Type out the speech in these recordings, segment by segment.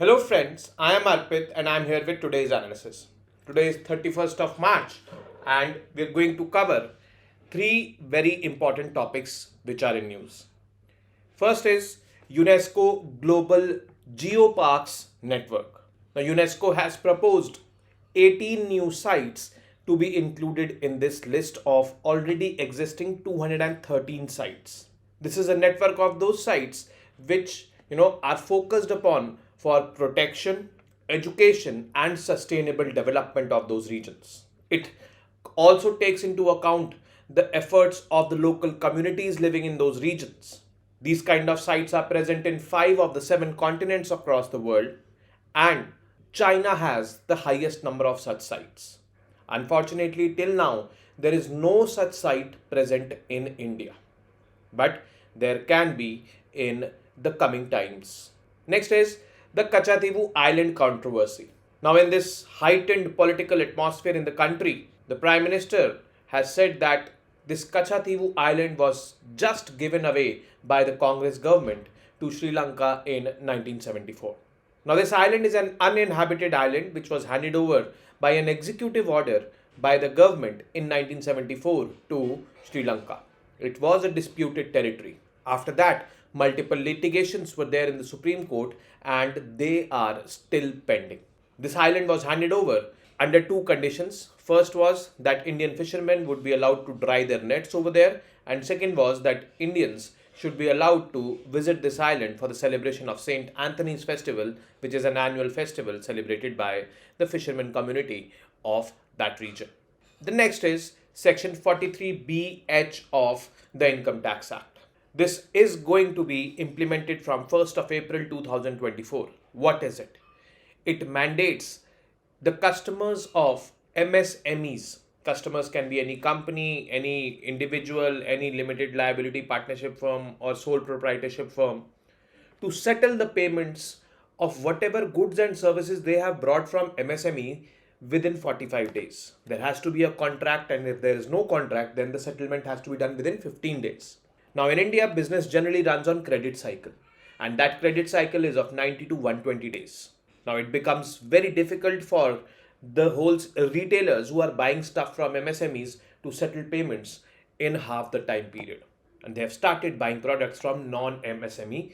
Hello friends, I am Arpit and I am here with today's analysis. Today is 31st of March and we are going to cover three very important topics which are in news. First is UNESCO Global GEOPARKS Network. Now UNESCO has proposed 18 new sites to be included in this list of already existing 213 sites. This is a network of those sites which are focused upon for protection, education and sustainable development of those regions. It also takes into account the efforts of the local communities living in those regions. These kind of sites are present in 5 of the 7 continents across the world, and China has the highest number of such sites. Unfortunately, till now, there is no such site present in India, but there can be in the coming times. Next is the KATCHATHEEVU island controversy. Now, in this heightened political atmosphere in the country, the Prime Minister has said that this KATCHATHEEVU island was just given away by the Congress government to Sri Lanka in 1974. Now, this island is an uninhabited island which was handed over by an executive order by the government in 1974 to Sri Lanka. It was a disputed territory. After that, multiple litigations were there in the Supreme Court and they are still pending. This island was handed over under two conditions. First was that Indian fishermen would be allowed to dry their nets over there, and second was that Indians should be allowed to visit this island for the celebration of St. Anthony's Festival, which is an annual festival celebrated by the fishermen community of that region. The next is Section 43BH of the Income Tax Act. This is going to be implemented from 1st of April 2024. What is it? It mandates the customers of MSMEs. Customers can be any company, any individual, any limited liability partnership firm or sole proprietorship firm, to settle the payments of whatever goods and services they have brought from MSME within 45 days. There has to be a contract, and if there is no contract, then the settlement has to be done within 15 days. Now, in India, business generally runs on credit cycle, and that credit cycle is of 90 to 120 days. Now, it becomes very difficult for the whole retailers who are buying stuff from MSMEs to settle payments in half the time period, and they have started buying products from non-MSME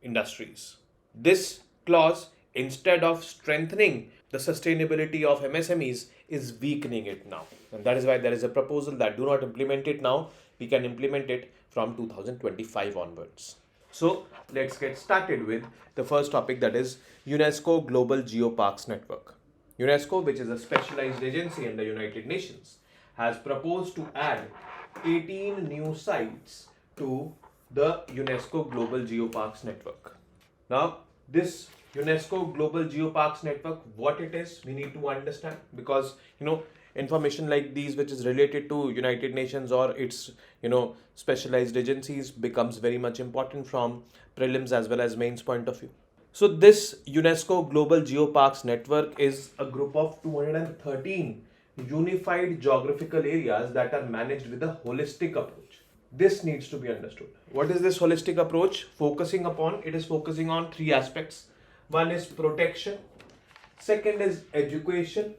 industries. This clause, instead of strengthening the sustainability of MSMEs, is weakening it now, and that is why there is a proposal that do not implement it now. We can implement it from 2025 onwards. So let's get started with the first topic, that is UNESCO Global GEOPARKS Network. UNESCO, which is a specialized agency in the United Nations, has proposed to add 18 new sites to the UNESCO Global GEOPARKS Network. Now, this UNESCO Global GEOPARKS Network, what it is, we need to understand, because information like these which is related to United Nations or its specialized agencies becomes very much important from prelims as well as mains point of view. So this UNESCO Global GEOPARKS Network is a group of 213 unified geographical areas that are managed with a holistic approach. This needs to be understood. What is this holistic approach focusing upon? It is focusing on three aspects. One is protection, second is education,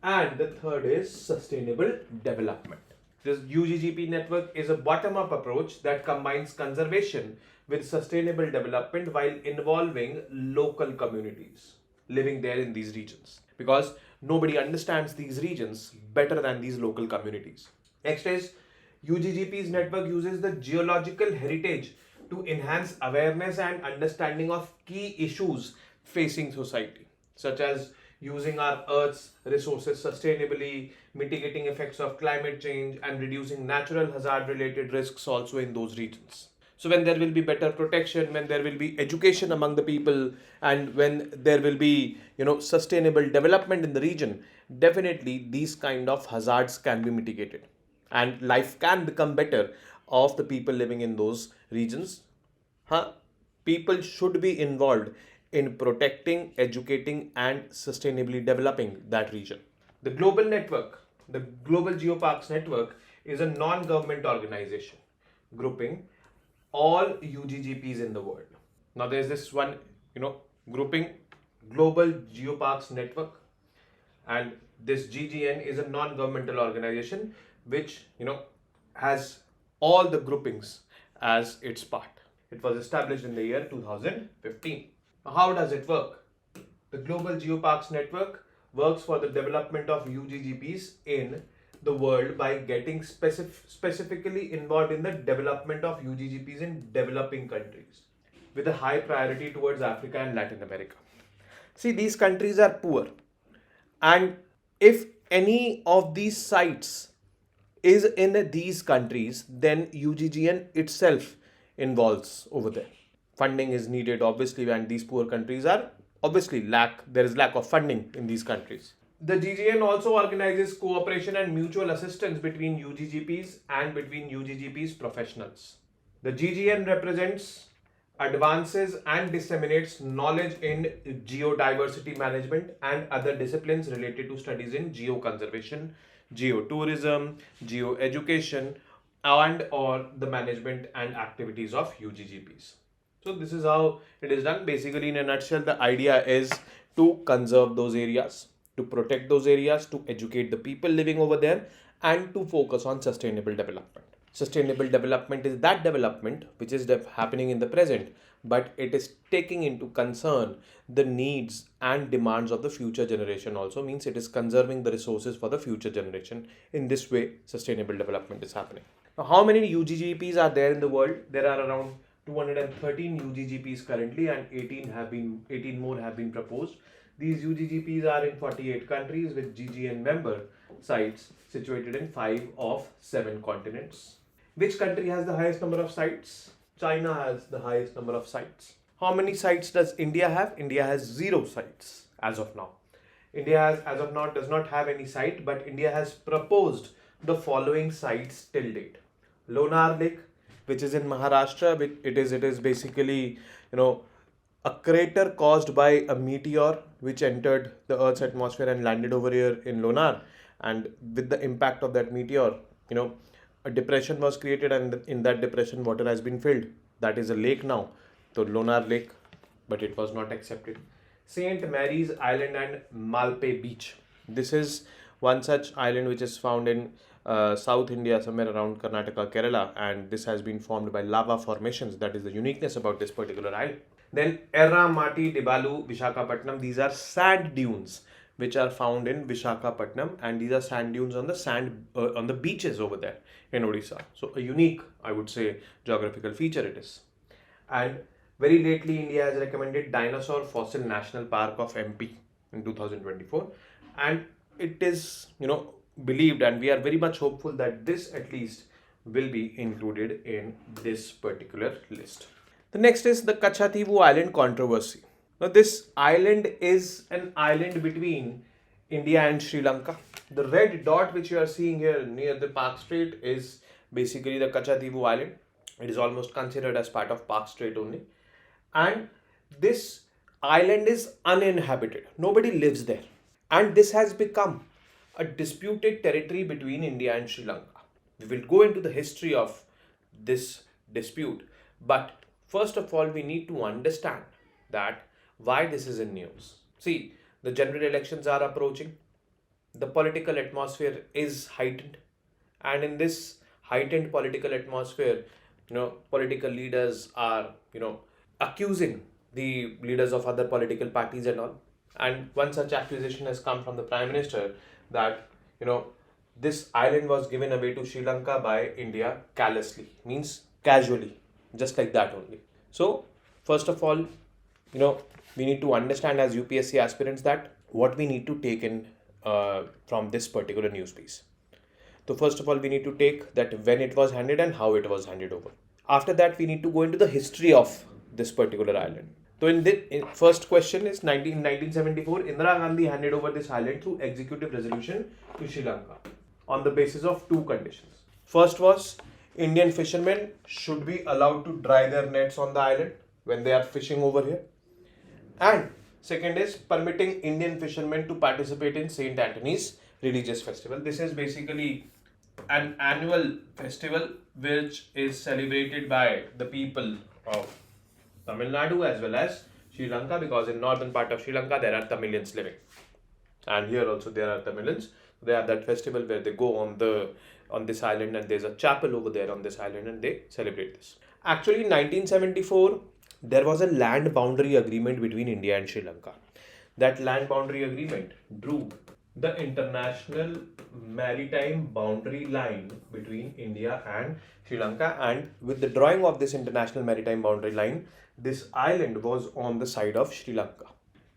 and the third is sustainable development. This UGGP network is a bottom-up approach that combines conservation with sustainable development while involving local communities living there in these regions, because nobody understands these regions better than these local communities. Next is UGGP's network uses the geological heritage to enhance awareness and understanding of key issues facing society, such as using our Earth's resources sustainably, mitigating effects of climate change, and reducing natural hazard-related risks also in those regions. So when there will be better protection, when there will be education among the people, and when there will be sustainable development in the region, definitely these kind of hazards can be mitigated, and life can become better of the people living in those regions. People should be involved in protecting, educating, and sustainably developing that region. The global network, the Global GEOPARKS Network, is a non-government organization grouping all UGGPs in the world. Now there's this one, grouping Global GEOPARKS Network, and this GGN is a non-governmental organization which has all the groupings as its part. It was established in the year 2015. Now, how does it work? The Global GEOPARKS Network works for the development of UGGPs in the world by getting specifically involved in the development of UGGPs in developing countries with a high priority towards Africa and Latin America. See, these countries are poor, and if any of these sites is in these countries, then UGGN itself involves over there. Funding is needed, obviously, and these poor countries are obviously there is lack of funding in these countries. The GGN also organizes cooperation and mutual assistance between UGGPs and between UGGPs professionals. The GGN represents, advances and disseminates knowledge in geodiversity management and other disciplines related to studies in geoconservation, geotourism, geoeducation, and or the management and activities of UGGPs. So this is how it is done. Basically, in a nutshell, the idea is to conserve those areas, to protect those areas, to educate the people living over there, and to focus on sustainable development. Sustainable development is that development which is happening in the present, but it is taking into concern the needs and demands of the future generation also, means it is conserving the resources for the future generation. In this way, sustainable development is happening. Now, how many UGGPs are there in the world? There are around 213 UGGPs currently, and 18 more have been proposed. These UGGPs are in 48 countries with GGN member sites situated in 5 of 7 continents. Which country has the highest number of sites? China has the highest number of sites. How many sites does India have? India has 0 sites as of now. India as of now does not have any site, but India has proposed the following sites till date. Lonar Lake, which is in Maharashtra. It is basically a crater caused by a meteor which entered the Earth's atmosphere and landed over here in Lonar. And with the impact of that meteor, a depression was created, and in that depression water has been filled. That is a lake now, so Lonar Lake, but it was not accepted. St. Mary's Island and Malpe Beach. This is one such island which is found in South India, somewhere around Karnataka, Kerala, and this has been formed by lava formations. That is the uniqueness about this particular island. Then Erra Mati Dibalu, Vishakhapatnam. These are sand dunes which are found in Vishakhapatnam, and these are sand dunes on the beaches over there in Odisha. So a unique, I would say, geographical feature it is. And very lately, India has recommended Dinosaur Fossil National Park of MP in 2024, and it is believed, and we are very much hopeful that this at least will be included in this particular list. The next is the KATCHATHEEVU Island controversy. Now, this island is an island between India and Sri Lanka. The red dot which you are seeing here near the Park Strait is basically the KATCHATHEEVU Island. It is almost considered as part of Park Strait only. And this island is uninhabited. Nobody lives there. And this has become a disputed territory between India and Sri Lanka. We will go into the history of this dispute. But first of all, we need to understand that why this is in news. See, the general elections are approaching. The political atmosphere is heightened. And in this heightened political atmosphere, political leaders are, accusing the leaders of other political parties and all. And one such accusation has come from the Prime Minister that, this island was given away to Sri Lanka by India callously, means casually, just like that only. So, first of all, we need to understand as UPSC aspirants that what we need to take in from this particular news piece. So first of all, we need to take that when it was handed and how it was handed over. After that, we need to go into the history of this particular island. So in the first question is 1974, Indira Gandhi handed over this island through executive resolution to Sri Lanka on the basis of 2 conditions. First was Indian fishermen should be allowed to dry their nets on the island when they are fishing over here. And second is permitting Indian fishermen to participate in St. Anthony's religious festival. This is basically an annual festival which is celebrated by the people of Tamil Nadu as well as Sri Lanka, because in northern part of Sri Lanka there are Tamilians living, and here also there are Tamilians. They have that festival where they go on this island, and there's a chapel over there on this island, and they celebrate this. Actually, in 1974, there was a land boundary agreement between India and Sri Lanka. That land boundary agreement drew the international maritime boundary line between India and Sri Lanka, and with the drawing of this international maritime boundary line, this island was on the side of Sri Lanka.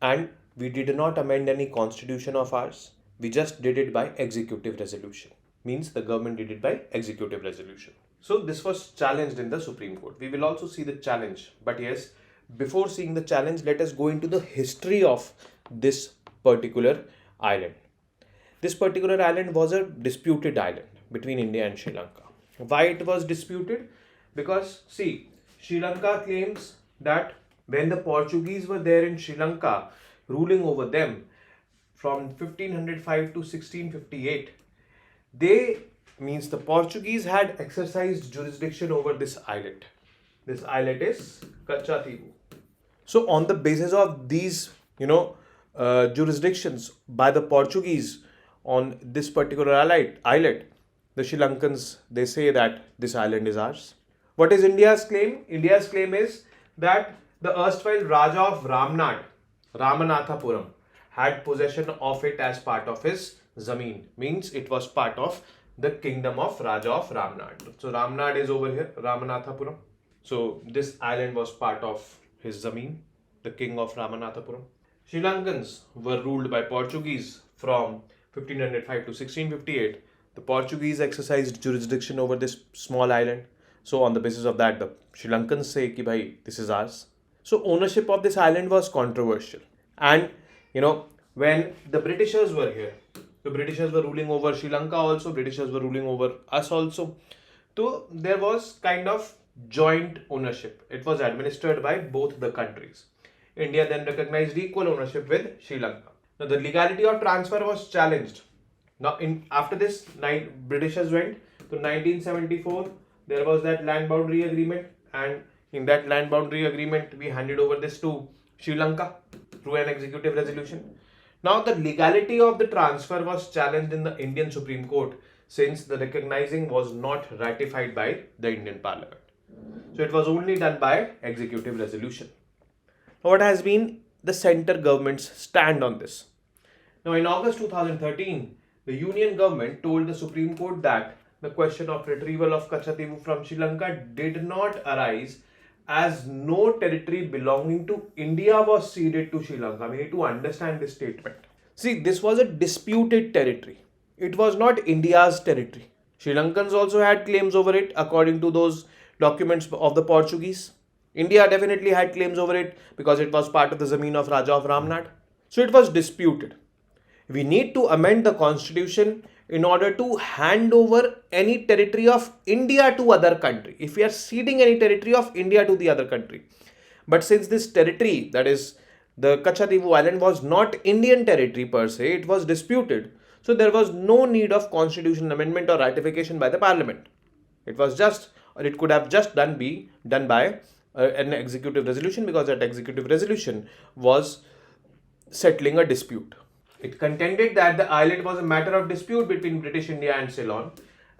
And we did not amend any constitution of ours. We just did it by executive resolution. Means the government did it by executive resolution. So this was challenged in the Supreme Court. We will also see the challenge. But yes, before seeing the challenge, let us go into the history of this particular island. This particular island was a disputed island between India and Sri Lanka. Why it was disputed? Because see, Sri Lanka claims that when the Portuguese were there in Sri Lanka, ruling over them from 1505 to 1658, the Portuguese had exercised jurisdiction over this islet. This islet is KATCHATHEEVU. So on the basis of these, jurisdictions by the Portuguese on this particular islet, the Sri Lankans, they say that this island is ours. What is India's claim? India's claim is that the erstwhile Raja of Ramanathapuram, had possession of it as part of his zameen. Means it was part of the kingdom of Raja of Ramnad. So Ramnad is over here, Ramanathapuram. So this island was part of his zameen, the king of Ramanathapuram. Sri Lankans were ruled by Portuguese from 1505 to 1658. The Portuguese exercised jurisdiction over this small island. So on the basis of that, the Sri Lankans say ki bhai, this is ours. So ownership of this island was controversial. And when the Britishers were here, the Britishers were ruling over Sri Lanka also, Britishers were ruling over us also. So there was kind of joint ownership. It was administered by both the countries. India then recognized equal ownership with Sri Lanka. Now the legality of transfer was challenged. Now after this, Britishers went to 1974. There was that land boundary agreement, and in that land boundary agreement, we handed over this to Sri Lanka through an executive resolution. Now the legality of the transfer was challenged in the Indian Supreme Court, since the recognizing was not ratified by the Indian Parliament. So it was only done by executive resolution. Now what has been the center government's stand on this? Now in August 2013, the Union government told the Supreme Court that the question of retrieval of KATCHATHEEVU from Sri Lanka did not arise, as no territory belonging to India was ceded to Sri Lanka. We need to understand this statement. See, this was a disputed territory. It was not India's territory. Sri Lankans also had claims over it according to those documents of the Portuguese. India definitely had claims over it because it was part of the zameen of Raja of Ramnad. So it was disputed. We need to amend the constitution in order to hand over any territory of India to other country. If we are ceding any territory of India to the other country. But since this territory, that is the KATCHATHEEVU island, was not Indian territory per se, it was disputed. So there was no need of constitutional amendment or ratification by the parliament. It was just, or it could have just be done by an executive resolution, because that executive resolution was settling a dispute. It contended that the island was a matter of dispute between British India and Ceylon,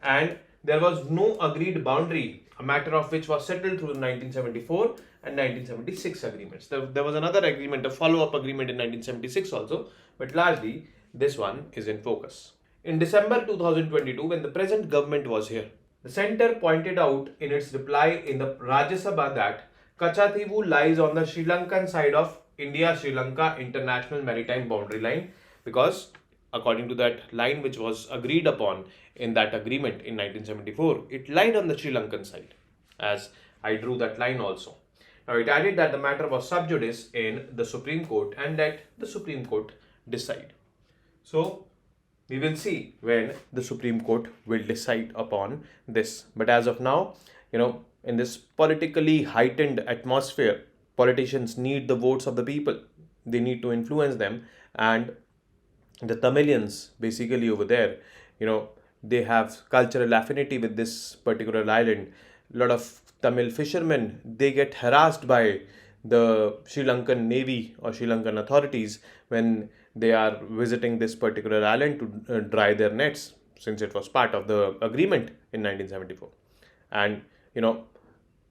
and there was no agreed boundary, a matter of which was settled through the 1974 and 1976 agreements. There was another agreement, a follow-up agreement in 1976 also, but largely this one is in focus. In December 2022, when the present government was here, the centre pointed out in its reply in the Rajya Sabha that KATCHATHEEVU lies on the Sri Lankan side of India-Sri Lanka International Maritime Boundary Line, because according to that line which was agreed upon in that agreement in 1974, it lied on the Sri Lankan side, as I drew that line also. Now it added that the matter was sub judice in the Supreme Court and let the Supreme Court decide. So we will see when the Supreme Court will decide upon this. But as of now, in this politically heightened atmosphere, politicians need the votes of the people. They need to influence them, and the Tamilians basically over there, they have cultural affinity with this particular island. A lot of Tamil fishermen, they get harassed by the Sri Lankan Navy or Sri Lankan authorities when they are visiting this particular island to dry their nets, since it was part of the agreement in 1974. And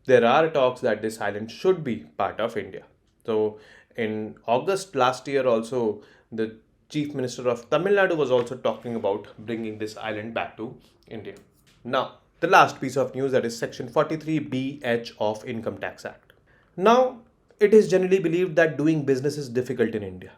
there are talks that this island should be part of India. So in August last year also, the Chief Minister of Tamil Nadu was also talking about bringing this island back to India. Now, the last piece of news, that is Section 43BH of Income Tax Act. Now, it is generally believed that doing business is difficult in India.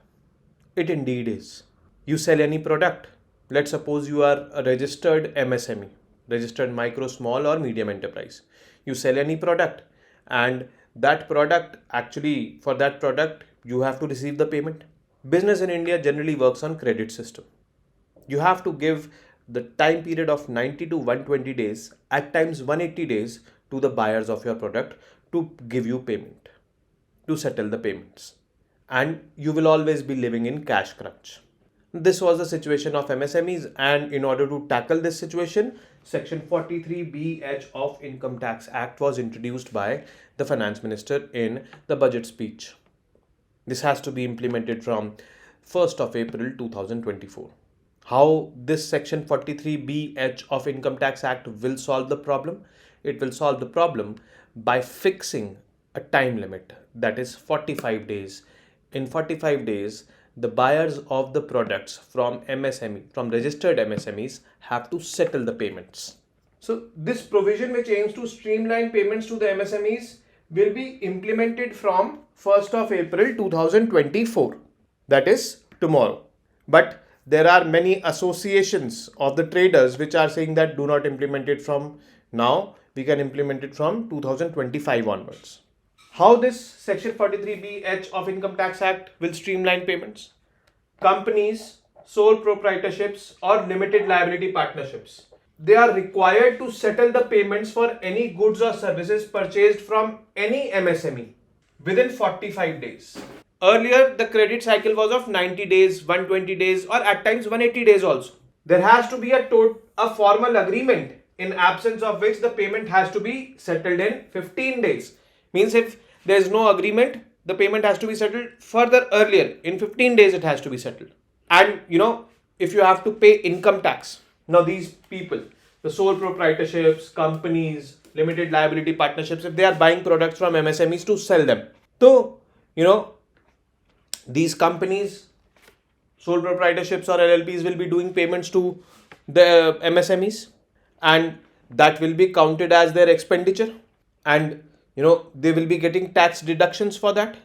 It indeed is. You sell any product. Let's suppose you are a registered MSME, registered micro, small or medium enterprise. You sell any product, and that product, actually for that product, you have to receive the payment. Business in India generally works on credit system. You have to give the time period of 90 to 120 days, at times 180 days, to the buyers of your product to give you payment, to settle the payments. And you will always be living in cash crunch. This was the situation of MSMEs, and in order to tackle this situation, Section 43BH of Income Tax Act was introduced by the Finance Minister in the budget speech. This has to be implemented from 1st of April 2024. How this Section 43BH of Income Tax Act will solve the problem? It will solve the problem by fixing a time limit, that is 45 days. In 45 days, the buyers of the products from registered MSMEs have to settle the payments. So this provision, which aims to streamline payments to the MSMEs, will be implemented from 1st of April 2024. That is tomorrow. But there are many associations of the traders which are saying that do not implement it from now. We can implement it from 2025 onwards. How this Section 43BH of Income Tax Act will streamline payments? Companies, sole proprietorships or limited liability partnerships, they are required to settle the payments for any goods or services purchased from any MSME within 45 days. Earlier, the credit cycle was of 90 days, 120 days or at times 180 days also. There has to be a formal agreement, in absence of which the payment has to be settled in 15 days. Means if there is no agreement, the payment has to be settled further earlier. In 15 days, it has to be settled. And if you have to pay income tax, now these people, the sole proprietorships, companies, limited liability partnerships, if they are buying products from MSMEs to sell them, so these companies, sole proprietorships or LLPs will be doing payments to the MSMEs, and that will be counted as their expenditure, and they will be getting tax deductions for that.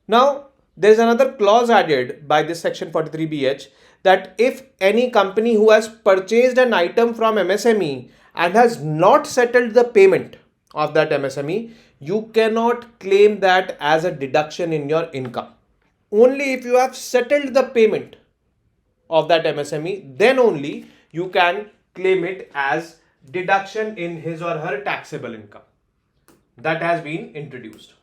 Now, there is another clause added by this Section 43BH, that if any company who has purchased an item from MSME and has not settled the payment of that MSME, you cannot claim that as a deduction in your income. Only if you have settled the payment of that MSME, then only you can claim it as deduction in his or her taxable income. That has been introduced.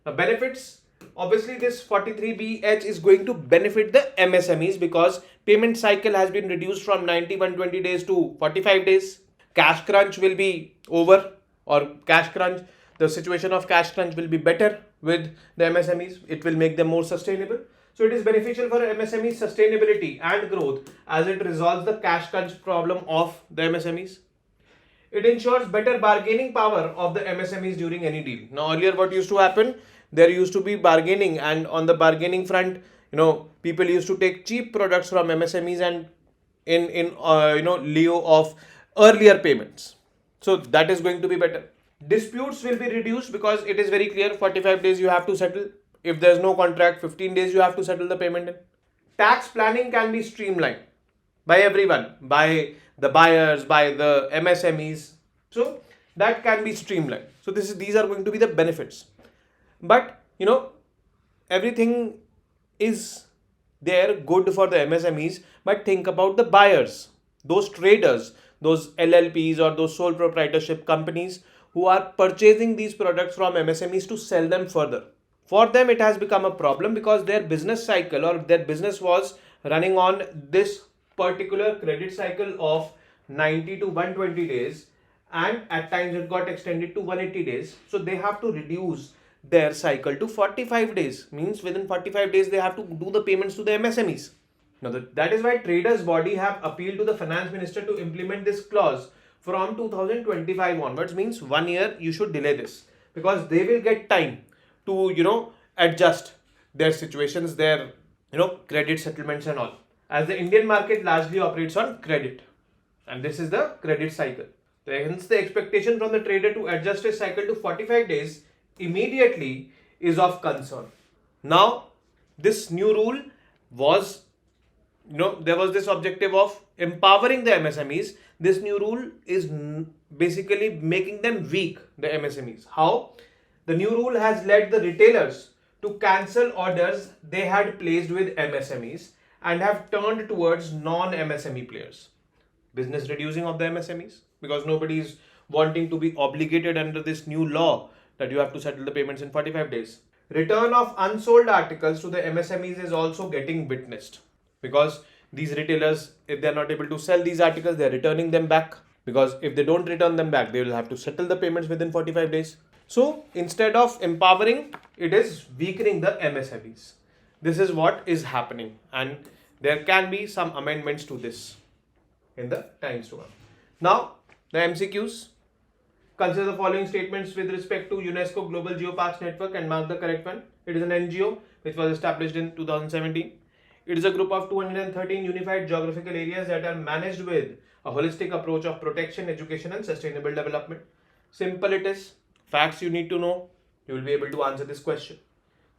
Now, benefits. Obviously, this 43BH is going to benefit the MSMEs because payment cycle has been reduced from 90, 120 days to 45 days. Cash crunch will be over, or the situation of cash crunch will be better with the MSMEs. It will make them more sustainable. So it is beneficial for MSME sustainability and growth as it resolves the cash crunch problem of the MSMEs. It ensures better bargaining power of the MSMEs during any deal. Now, earlier what used to happen, there used to be bargaining, and on the bargaining front, people used to take cheap products from MSMEs and in lieu of earlier payments. So that is going to be better. Disputes will be reduced because it is very clear, 45 days you have to settle. If there is no contract, 15 days you have to settle the payment in. Tax planning can be streamlined by everyone, by the buyers, by the MSMEs. So that can be streamlined. So these are going to be the benefits. But everything is there good for the MSMEs, but think about the buyers, those traders, those LLPs or those sole proprietorship companies who are purchasing these products from MSMEs to sell them further. For them, it has become a problem because their business cycle or their business was running on this particular credit cycle of 90 to 120 days, and at times it got extended to 180 days. So they have to reduce their cycle to 45 days. Means within 45 days they have to do the payments to the MSMEs. Now that is why traders body have appealed to the finance minister to implement this clause from 2025 onwards. Means 1 year you should delay this, because they will get time to adjust their situations, their credit settlements and all, as the Indian market largely operates on credit, and this is the credit cycle. Hence the expectation from the trader to adjust his cycle to 45 days immediately is of concern. Now this new rule was, there was this objective of empowering the MSMEs. This new rule is basically making them weak, the MSMEs. How? The new rule has led the retailers to cancel orders they had placed with MSMEs and have turned towards non-MSME players. Business reducing of the MSMEs, because nobody is wanting to be obligated under this new law that you have to settle the payments in 45 days. Return of unsold articles to the MSMEs is also getting witnessed, because these retailers, if they are not able to sell these articles, they are returning them back, because if they don't return them back, they will have to settle the payments within 45 days. So instead of empowering, it is weakening the MSMEs. This is what is happening, and there can be some amendments to this in the times to come. Now the MCQs. Consider the following statements with respect to UNESCO Global GEOPARKS Network and mark the correct one. It is an NGO which was established in 2017. It is a group of 213 unified geographical areas that are managed with a holistic approach of protection, education and sustainable development. Simple it is. Facts you need to know. You will be able to answer this question.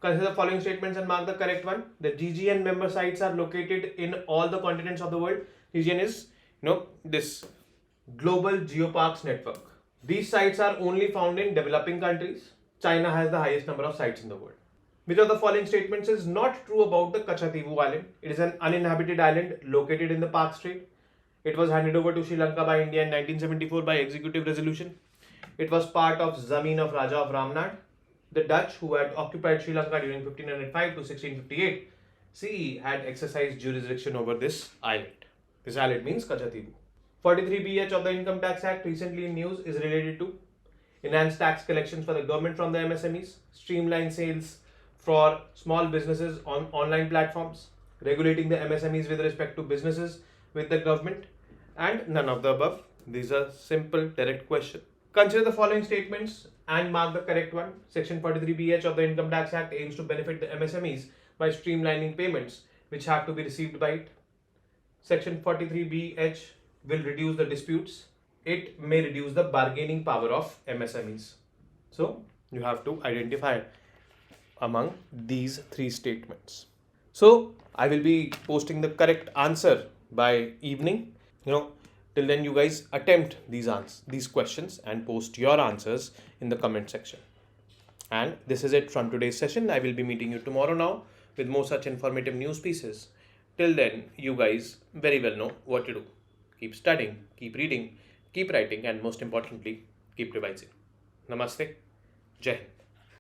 Consider the following statements and mark the correct one. The GGN member sites are located in all the continents of the world. GGN is, this Global GEOPARKS Network. These sites are only found in developing countries. China has the highest number of sites in the world. Which of the following statements is not true about the KATCHATHEEVU island? It is an uninhabited island located in the Park Strait. It was handed over to Sri Lanka by India in 1974 by executive resolution. It was part of Zameen of Raja of Ramnad. The Dutch, who had occupied Sri Lanka during 1505 to 1658 CE, had exercised jurisdiction over this island. This island means KATCHATHEEVU. 43BH of the Income Tax Act, recently in news, is related to enhanced tax collections for the government from the MSMEs, streamline sales for small businesses on online platforms, regulating the MSMEs with respect to businesses with the government, and none of the above. These are simple, direct questions. Consider the following statements and mark the correct one. Section 43BH of the Income Tax Act aims to benefit the MSMEs by streamlining payments which have to be received by it. Section 43BH will reduce the disputes. It may reduce the bargaining power of MSMEs. So you have to identify among these three statements. So I will be posting the correct answer by evening. Till then you guys attempt these questions and post your answers in the comment section. And this is it from today's session. I will be meeting you tomorrow now with more such informative news pieces. Till then, you guys very well know what to do. Keep studying, keep reading, keep writing, and most importantly, keep revising. Namaste. Jai Hind.